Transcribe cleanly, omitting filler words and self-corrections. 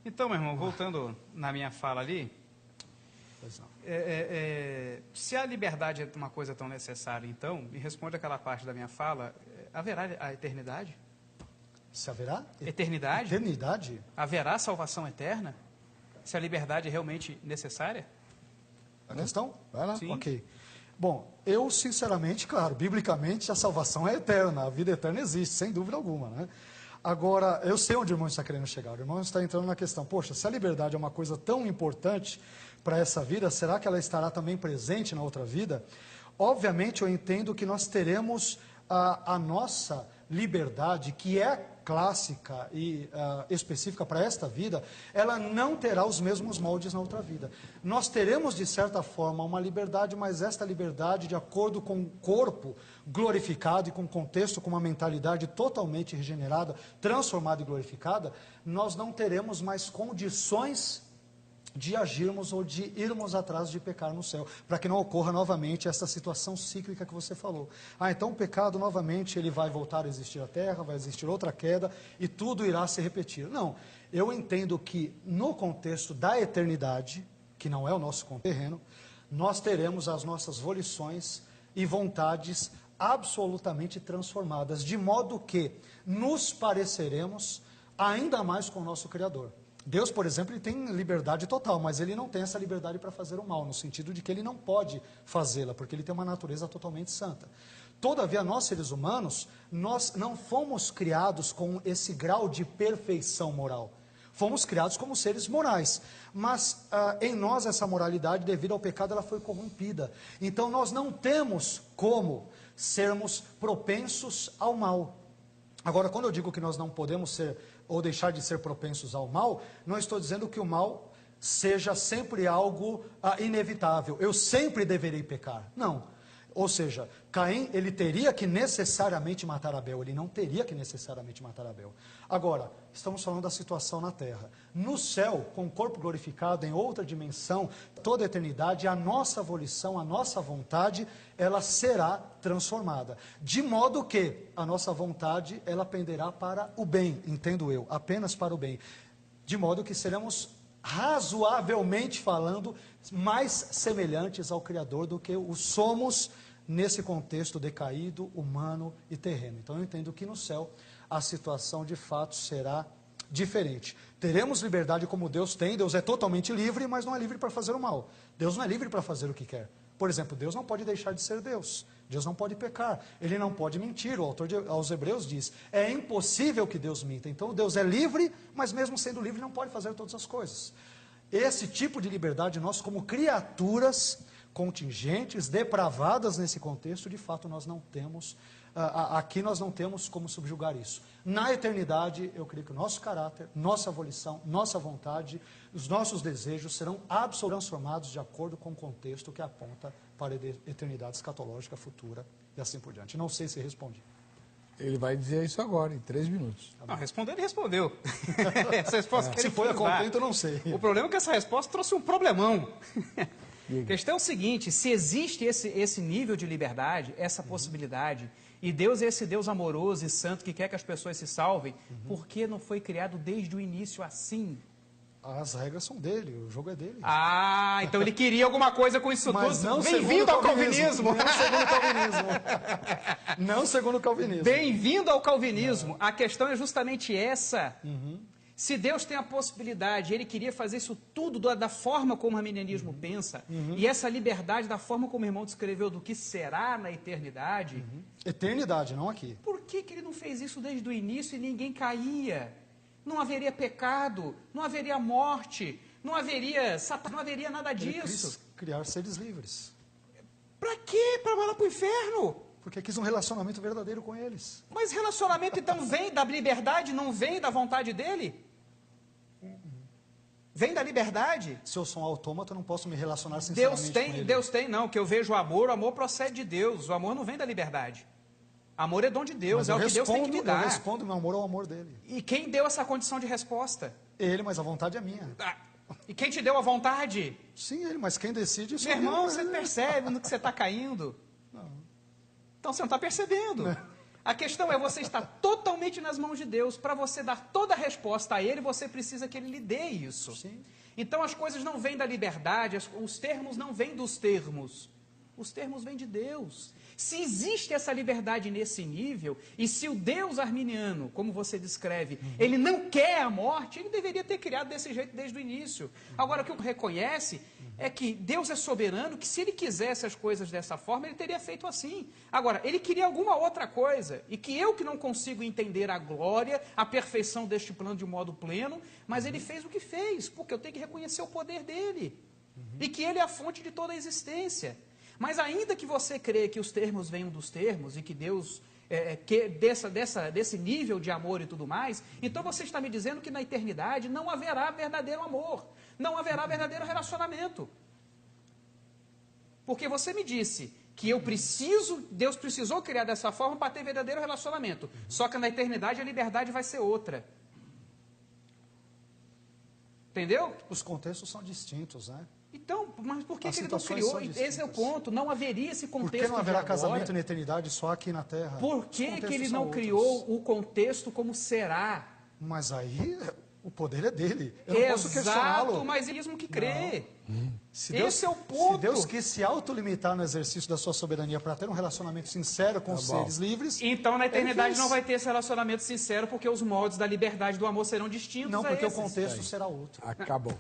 Então, meu irmão, voltando na minha fala ali, Pois não. se a liberdade é uma coisa tão necessária, então, me responde aquela parte da minha fala, haverá a eternidade? Se haverá? Eternidade? Eternidade? Haverá salvação eterna? Se a liberdade é realmente necessária? A questão? Vai lá. Sim. Ok. Bom, eu sinceramente, claro, biblicamente a salvação é eterna, a vida eterna existe, sem dúvida alguma, né? Agora, eu sei onde o irmão está querendo chegar. O irmão está entrando na questão, poxa, se a liberdade é uma coisa tão importante para essa vida, será que ela estará também presente na outra vida? Obviamente, eu entendo que nós teremos a nossa liberdade, que é clássica e específica para esta vida, ela não terá os mesmos moldes na outra vida. Nós teremos, de certa forma, uma liberdade, mas esta liberdade, de acordo com o corpo glorificado e com o contexto, com uma mentalidade totalmente regenerada, transformada e glorificada, nós não teremos mais condições de agirmos ou de irmos atrás de pecar no céu, para que não ocorra novamente essa situação cíclica que você falou. Então o pecado novamente ele vai voltar a existir na terra, vai existir outra queda e tudo irá se repetir. Não, eu entendo que no contexto da eternidade, que não é o nosso terreno, nós teremos as nossas volições e vontades absolutamente transformadas, de modo que nos pareceremos ainda mais com o nosso Criador. Deus, por exemplo, ele tem liberdade total, mas ele não tem essa liberdade para fazer o mal, no sentido de que ele não pode fazê-la, porque ele tem uma natureza totalmente santa. Todavia, nós seres humanos, nós não fomos criados com esse grau de perfeição moral. Fomos criados como seres morais, mas em nós essa moralidade, devido ao pecado, ela foi corrompida. Então nós não temos como sermos propensos ao mal. Agora, quando eu digo que nós não podemos ser ou deixar de ser propensos ao mal, não estou dizendo que o mal seja sempre algo inevitável. Eu sempre deverei pecar. Não. Ou seja, Caim, ele teria que necessariamente matar Abel. Ele não teria que necessariamente matar Abel. Agora, estamos falando da situação na terra. No céu, com o corpo glorificado, em outra dimensão, toda a eternidade, a nossa volição, a nossa vontade, ela será transformada. De modo que a nossa vontade, ela penderá para o bem, entendo eu, apenas para o bem. De modo que seremos, razoavelmente falando, mais semelhantes ao Criador do que o somos nesse contexto decaído, humano e terreno. Então eu entendo que no céu a situação de fato será diferente. Teremos liberdade como Deus tem, Deus é totalmente livre, mas não é livre para fazer o mal. Deus não é livre para fazer o que quer. Por exemplo, Deus não pode deixar de ser Deus. Deus não pode pecar. Ele não pode mentir. O autor aos Hebreus diz, é impossível que Deus minta. Então Deus é livre, mas mesmo sendo livre não pode fazer todas as coisas. Esse tipo de liberdade, nós como criaturas contingentes, depravadas nesse contexto, de fato nós não temos, aqui nós não temos como subjugar isso. Na eternidade, eu creio que o nosso caráter, nossa volição, nossa vontade, os nossos desejos serão absolutamente transformados de acordo com o contexto que aponta para a eternidade escatológica futura e assim por diante. Não sei se respondi. Ele vai dizer isso agora, em 3 minutos. Não, responder ele respondeu. Essa resposta que Se ele foi a quis dar. contento, eu não sei. O problema é que essa resposta trouxe um problemão. A questão é o seguinte, se existe esse nível de liberdade, essa possibilidade, e Deus é esse Deus amoroso e santo que quer que as pessoas se salvem, por que não foi criado desde o início assim? As regras são dele, o jogo é dele. Ah, então ele queria alguma coisa com isso Mas tudo. não Bem-vindo ao calvinismo. Não segundo o calvinismo. Não segundo o calvinismo. Bem-vindo ao calvinismo. A questão é justamente essa. Se Deus tem a possibilidade, Ele queria fazer isso tudo da forma como o arminianismo pensa, e essa liberdade da forma como o irmão descreveu do que será na eternidade, Eternidade, não aqui. por que Ele não fez isso desde o início e ninguém caía? Não haveria pecado, não haveria morte, não haveria nada Ele disso. quis criar seres livres. Pra quê? Pra mandar pro inferno? Porque quis um relacionamento verdadeiro com eles. Mas relacionamento então vem da liberdade, não vem da vontade dele? Vem da liberdade? Se eu sou um autômata, eu não posso me relacionar sinceramente com ele. Deus tem, não, que eu vejo o amor procede de Deus, o amor não vem da liberdade. Amor é dom de Deus, Mas é o que Deus tem que me eu dar. respondo meu amor ao amor dele. E quem deu essa condição de resposta? Ele, mas a vontade é minha. E quem te deu a vontade? Sim, ele, mas quem decide... Meu irmão, você percebe no que você está caindo? Não. Então você não está percebendo. A questão é você estar totalmente nas mãos de Deus. Para você dar toda a resposta a Ele, você precisa que Ele lhe dê isso. Sim. Então as coisas não vêm da liberdade, os termos não vêm dos termos. Os termos vêm de Deus. Se existe essa liberdade nesse nível, e se o Deus arminiano, como você descreve, ele não quer a morte, ele deveria ter criado desse jeito desde o início. Agora, o que reconhece é que Deus é soberano, que se ele quisesse as coisas dessa forma, ele teria feito assim. Agora, ele queria alguma outra coisa, e que eu que não consigo entender a glória, a perfeição deste plano de modo pleno, mas ele fez o que fez, porque eu tenho que reconhecer o poder dele, e que ele é a fonte de toda a existência. Mas ainda que você crê que os termos venham dos termos e que Deus desse nível de amor e tudo mais, então você está me dizendo que na eternidade não haverá verdadeiro amor, não haverá verdadeiro relacionamento. Porque você me disse que Deus precisou criar dessa forma para ter verdadeiro relacionamento. Só que na eternidade a liberdade vai ser outra. Entendeu? Os contextos são distintos, né? Então, mas por que As ele não situações criou? são distintas. Esse é o ponto. Não haveria esse contexto. Por que não haverá de agora. casamento na eternidade só aqui na Terra? Por Os que contextos ele são não outros. criou o contexto como será? Mas aí o poder é dele. Eu não posso Exato, questioná-lo. mas ele mesmo que crê. Se Deus, Esse é o ponto. Se Deus quis se autolimitar no exercício da sua soberania para ter um relacionamento sincero com os seres livres... Então, na eternidade fez. não vai ter esse relacionamento sincero, porque os moldes da liberdade do amor serão distintos. Não, a porque o esses. contexto será outro. Acabou.